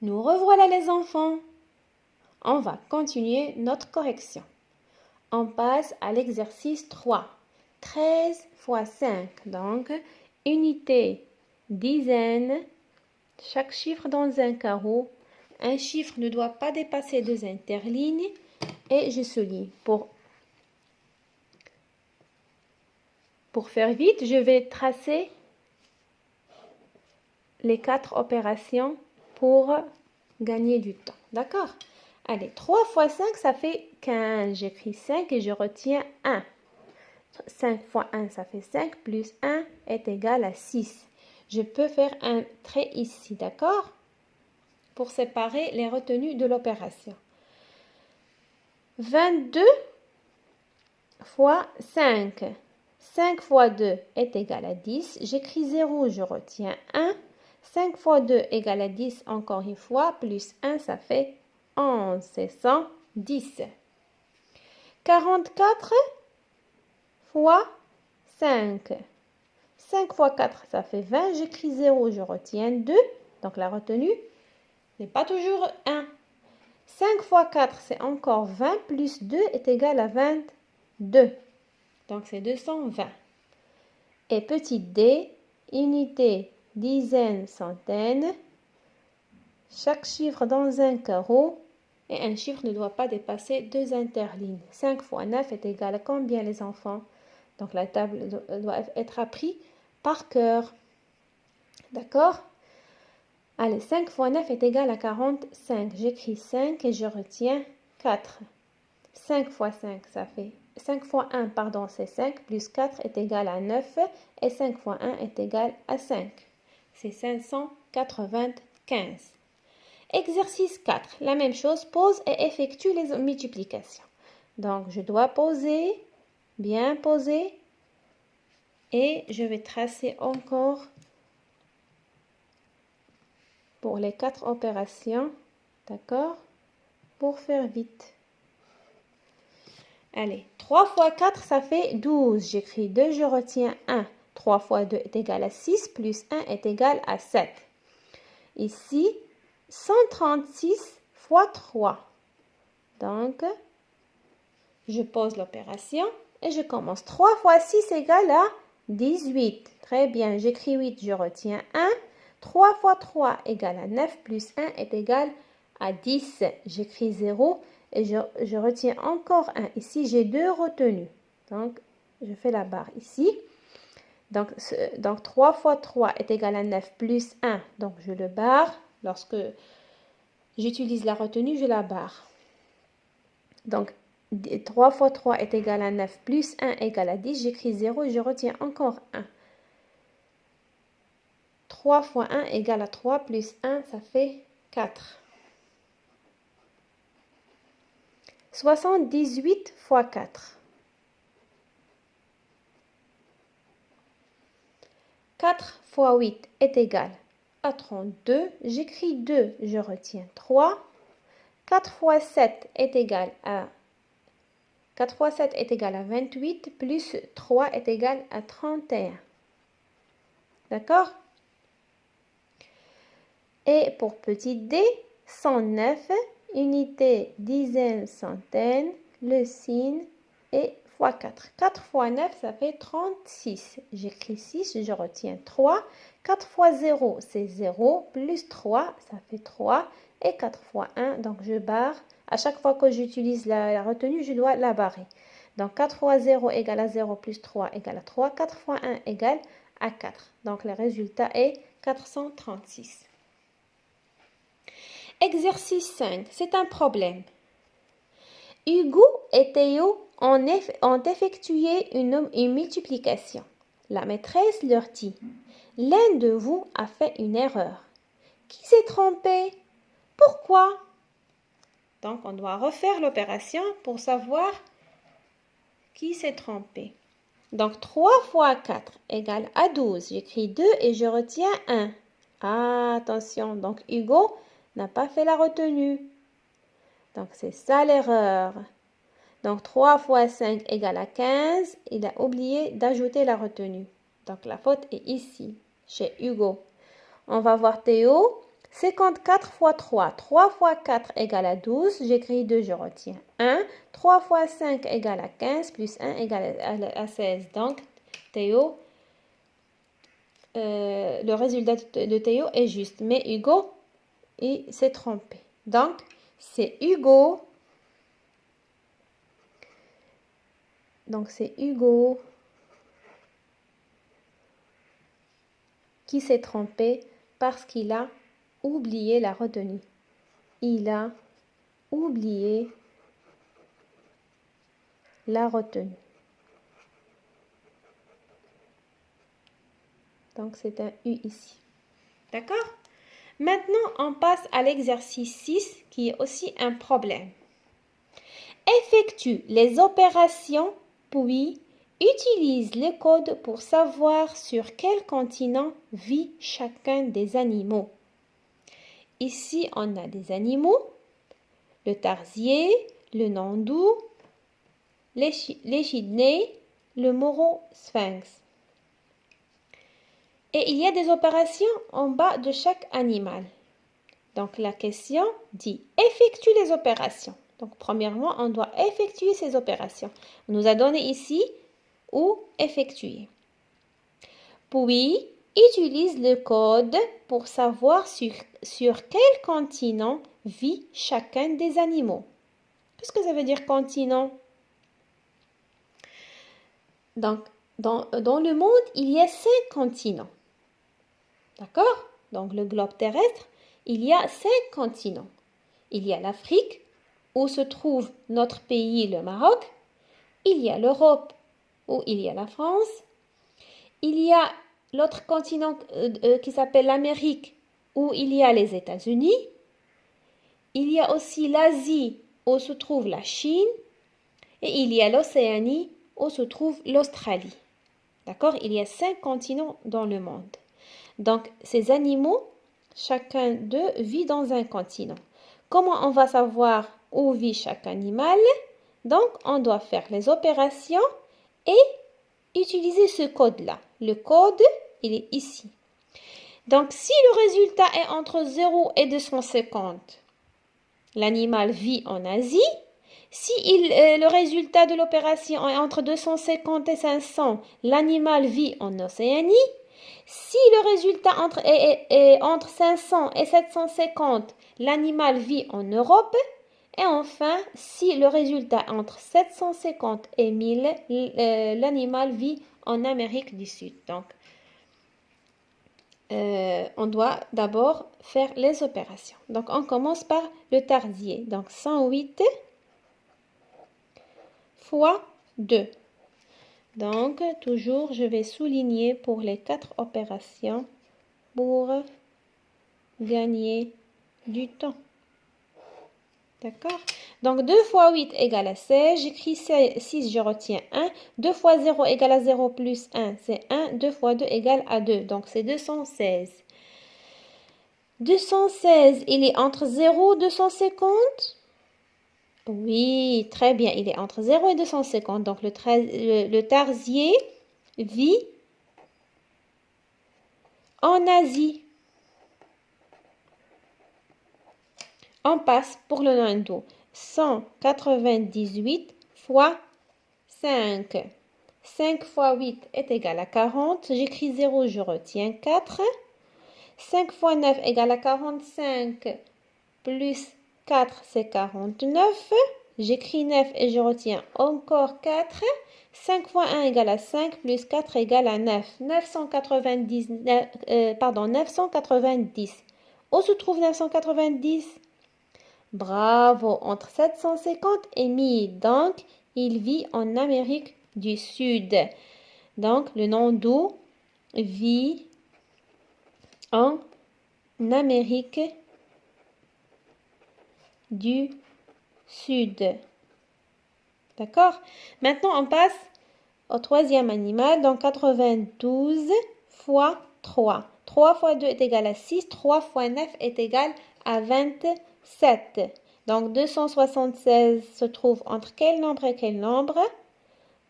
Nous revoilà les enfants. On va continuer notre correction. On passe à l'exercice 3. 13 fois 5. Donc, unité, dizaine, chaque chiffre dans un carreau. Un chiffre ne doit pas dépasser 2 interlignes. Et je souligne. Pour faire vite, je vais tracer les 4 opérations pour gagner du temps. D'accord? Allez, 3 fois 5, ça fait 15. J'écris 5 et je retiens 1. 5 fois 1, ça fait 5, plus 1 est égal à 6. Je peux faire un trait ici, d'accord? Pour séparer les retenues de l'opération. 22 fois 5. 5 fois 2 est égal à 10. J'écris 0, je retiens 1. 5 fois 2 égale à 10, encore une fois, plus 1, ça fait 11, c'est 110. 44 fois 5. 5 fois 4, ça fait 20. J'écris 0, je retiens 2. Donc la retenue n'est pas toujours 1. 5 fois 4, c'est encore 20, plus 2 est égal à 22. Donc c'est 220. Et petit d, unité, dizaine, centaine. Chaque chiffre dans un carreau. Et un chiffre ne doit pas dépasser 2 interlignes. 5 fois 9 est égal à combien, les enfants? Donc la table doit être apprise par cœur. D'accord? Allez, 5 fois 9 est égal à 45. J'écris 5 et je retiens 4. 5 fois 5, ça fait 5 fois 1, pardon, c'est 5, plus 4 est égal à 9 et 5 fois 1 est égal à 5. C'est 595. Exercice 4, la même chose, pose et effectue les multiplications. Donc, je dois poser, bien poser, et je vais tracer encore pour les 4 opérations, d'accord, pour faire vite. Allez, 3 fois 4, ça fait 12. J'écris 2, je retiens 1. 3 fois 2 est égal à 6, plus 1 est égal à 7. Ici, 136 fois 3. Donc, je pose l'opération et je commence. 3 fois 6 égale à 18. Très bien, j'écris 8, je retiens 1. 3 fois 3 égale à 9, plus 1 est égal à 10. J'écris 0 et je retiens encore 1. Ici, j'ai 2 retenues. Donc, je fais la barre ici. Donc 3 fois 3 est égal à 9 plus 1. Donc, je le barre. Lorsque j'utilise la retenue, je la barre. Donc, 3 fois 3 est égal à 9 plus 1 égale à 10. J'écris 0 et je retiens encore 1. 3 fois 1 égale à 3 plus 1, ça fait 4. 78 fois 4. 4 fois 8 est égal à 32. J'écris 2, je retiens 3. 4 fois 7 est égal à 4 fois 7 est égal à 28, plus 3 est égal à 31. D'accord? Et pour petit d, 109, unité, dizaine, centaine, le signe est fois 4. 4 fois 9, ça fait 36. J'écris 6, je retiens 3. 4 fois 0, c'est 0, plus 3, ça fait 3. Et 4 fois 1, donc je barre. À chaque fois que j'utilise la retenue, je dois la barrer. Donc 4 fois 0 égale à 0, plus 3 égale à 3. 4 fois 1 égale à 4. Donc le résultat est 436. Exercice 5, c'est un problème. Hugo et Théo ont effectué une multiplication. La maîtresse leur dit, l'un de vous a fait une erreur. Qui s'est trompé? Pourquoi? Donc, on doit refaire l'opération pour savoir qui s'est trompé. Donc, 3 fois 4 égale à 12. J'écris 2 et je retiens 1. Ah, attention, donc Hugo n'a pas fait la retenue. Donc, c'est ça l'erreur. Donc, 3 fois 5 égale à 15. Il a oublié d'ajouter la retenue. Donc, la faute est ici, chez Hugo. On va voir Théo. 54 fois 3. 3 fois 4 égale à 12. J'écris 2, je retiens 1. 3 fois 5 égale à 15, plus 1 égale à 16. Donc, Théo, le résultat de Théo est juste. Mais Hugo, il s'est trompé. Donc, c'est Hugo. Donc, c'est Hugo qui s'est trompé parce qu'il a oublié la retenue. Il a oublié la retenue. Donc, c'est un U ici. D'accord? Maintenant, on passe à l'exercice 6 qui est aussi un problème. Effectue les opérations, puis utilise le code pour savoir sur quel continent vit chacun des animaux. Ici, on a des animaux, le tarsier, le nandou, l'échidné, le moro sphinx. Et il y a des opérations en bas de chaque animal. Donc, la question dit « Effectue les opérations ». Donc, premièrement, on doit effectuer ces opérations. On nous a donné ici où effectuer. Puis, utilise le code pour savoir sur quel continent vit chacun des animaux. Qu'est-ce que ça veut dire continent? Donc, dans le monde, il y a 5 continents. D'accord? Donc, le globe terrestre, il y a 5 continents. Il y a l'Afrique, où se trouve notre pays, le Maroc. Il y a l'Europe, où il y a la France. Il y a l'autre continent qui s'appelle l'Amérique, où il y a les États-Unis. Il y a aussi l'Asie, où se trouve la Chine. Et il y a l'Océanie, où se trouve l'Australie. D'accord? Il y a 5 continents dans le monde. Donc, ces animaux, chacun d'eux vit dans un continent. Comment on va savoir où vit chaque animal? Donc, on doit faire les opérations et utiliser ce code-là. Le code, il est ici. Donc, si le résultat est entre 0 et 250, l'animal vit en Asie. Si le résultat de l'opération est entre 250 et 500, l'animal vit en Océanie. Si le résultat est entre 500 et 750, l'animal vit en Europe. Et enfin, si le résultat est entre 750 et 1000, l'animal vit en Amérique du Sud. Donc, on doit d'abord faire les opérations. Donc, on commence par le tarsier. Donc, 108 fois 2. Donc, toujours, je vais souligner pour les 4 opérations pour gagner du temps. D'accord? Donc, 2 fois 8 égale à 16. J'écris 6, je retiens 1. 2 fois 0 égale à 0 plus 1, c'est 1. 2 fois 2 égale à 2. Donc, c'est 216. 216, il est entre 0 et 250? Oui, très bien. Il est entre 0 et 250. Donc, le tarsier vit en Asie. On passe pour le nandou. 198 fois 5. 5 fois 8 est égal à 40. J'écris 0, je retiens 4. 5 fois 9 égale à 45. Plus 4, c'est 49. J'écris 9 et je retiens encore 4. 5 fois 1 égale à 5, plus 4 égale à 9. 990. Où se trouve 990? Bravo, entre 750 et 1000. Donc, il vit en Amérique du Sud. Donc, le nandou vit en Amérique du Sud. D'accord? Maintenant, on passe au troisième animal. Donc, 92 fois 3. 3 fois 2 est égal à 6. 3 fois 9 est égal à 27. Donc, 276 se trouve entre quel nombre et quel nombre?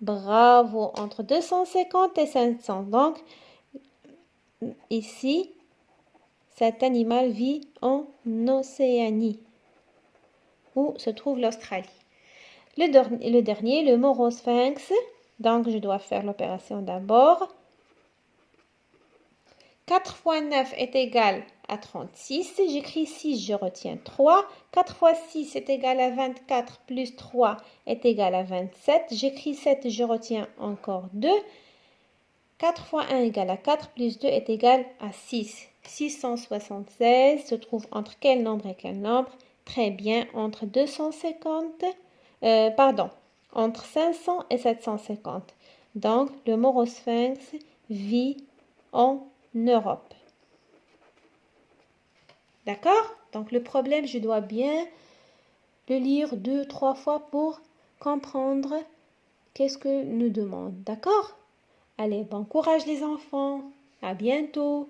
Bravo, entre 250 et 500. Donc, ici, Cet animal vit en Océanie, où se trouve l'Australie. Le dernier, le morosphinx. Donc, je dois faire l'opération d'abord. 4 fois 9 est égal à 36. J'écris 6, je retiens 3. 4 fois 6 est égal à 24, plus 3 est égal à 27. J'écris 7, je retiens encore 2. 4 fois 1 égale à 4, plus 2 est égal à 6. 676 se trouve entre quel nombre et quel nombre? Très bien, entre 250, entre 500 et 750. Donc, le morosphinx vit en Europe. D'accord? Donc, le problème, je dois bien le lire 2-3 fois pour comprendre qu'est-ce que nous demande. D'accord? Allez, bon courage les enfants. À bientôt.